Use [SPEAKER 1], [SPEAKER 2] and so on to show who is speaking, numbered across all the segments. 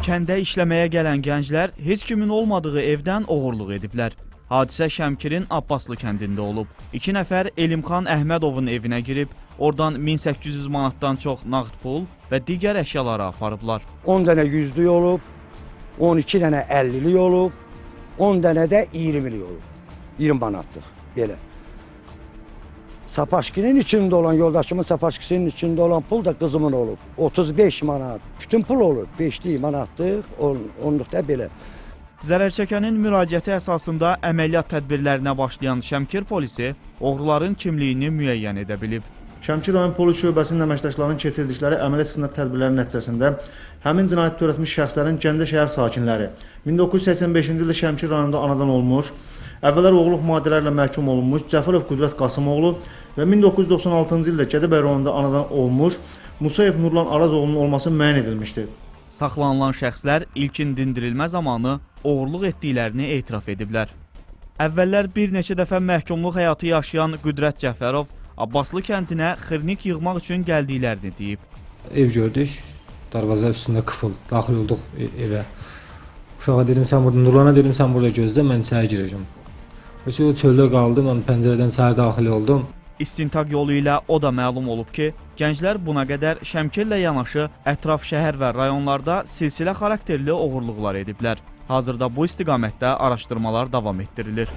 [SPEAKER 1] Kəndə işləməyə gələn gənclər heç kimin olmadığı evdən oğurluq ediblər. Hadisə Şəmkirin Abbaslı kəndində olub. 2 nəfər Elimxan Əhmədovun evinə girib, oradan 1800 manatdan çox nağd pul və digər əşyaları aparıblar.
[SPEAKER 2] 10 dənə 100'lük olub, 12 dənə 50'lik olub, 10 dənə də 20'lik olub. 20 manatlıq, belə. Sapaşkinin içində olan, yoldaşımın Sapaşkisinin içində olan pul da qızımın olub. 35 manat. Bütün pul olub. 5'lik manatlıq, onluqda belə.
[SPEAKER 1] Zərərçəkənin müraciəti əsasında əməliyyat tədbirlərinə başlayan Şəmkir polisi oğruların kimliyini müəyyən edə bilib.
[SPEAKER 3] Şəmkir rayon polis şöbəsinin əməkdaşlarının keçirdikləri əməliyyat istinad tədbirləri nəticəsində həmin cinayət törətmiş şəxslərin Gəncə şəhər sakinləri 1985-ci ildə Şəmkir rayonunda anadan olmuş, əvvəllər oğurluq maddələrlə məhkum olunmuş Cəfərov Qüdrət Qasımoğlu və 1996-cı ildə Gədəbəy rayonunda anadan olmuş Musayev Nurlan Arazoğlu'nun olması müəyyən edilmişdir.
[SPEAKER 1] Saxlanılan şəxslər ilkin dindirilmə zamanı oğurluq etdiklərini etiraf ediblər. Əvvəllər bir neçə dəfə məhkumluq həyatı yaşayan Qüdrət Cəfərov Abbaslı kəndinə xırnik yığmaq üçün gəldiklərini deyib.
[SPEAKER 4] Ev gördük, darvaza üstündə qıfıl, daxil olduq evə. Uşağa dedim, sən burada, Nurlana dedim, sən burada gözlə, mən içəri girəcəm. Çöldə qaldım, mən pəncərədən içəri daxil oldum.
[SPEAKER 1] İstintaq yolu ilə o da məlum olub ki, gənclər buna qədər Şəmkirlə yanaşı ətraf şəhər və rayonlarda silsilə xarakterli oğurluqlar ediblər. Hazırda bu istiqamətdə araşdırmalar davam etdirilir.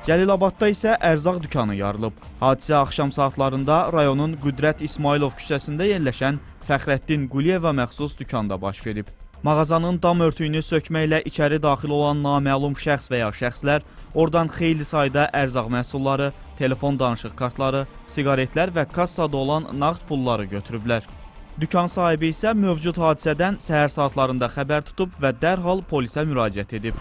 [SPEAKER 1] Cəlilabadda isə ərzaq dükanı yarılıb. Hadisə axşam saatlarında rayonun Qüdrət İsmailov küçəsində yerləşən Fəxrəddin Quliyevə məxsus dükanda baş verib. Mağazanın dam örtüyünü sökməklə içəri daxil olan naməlum şəxs və ya şəxslər oradan xeyli sayda ərzaq məhsulları, telefon danışıq kartları, siqaretlər və kassada olan nağd pulları götürüblər. Dükan sahibi isə mövcud hadisədən səhər saatlarında xəbər tutub və dərhal polisə müraciət edib.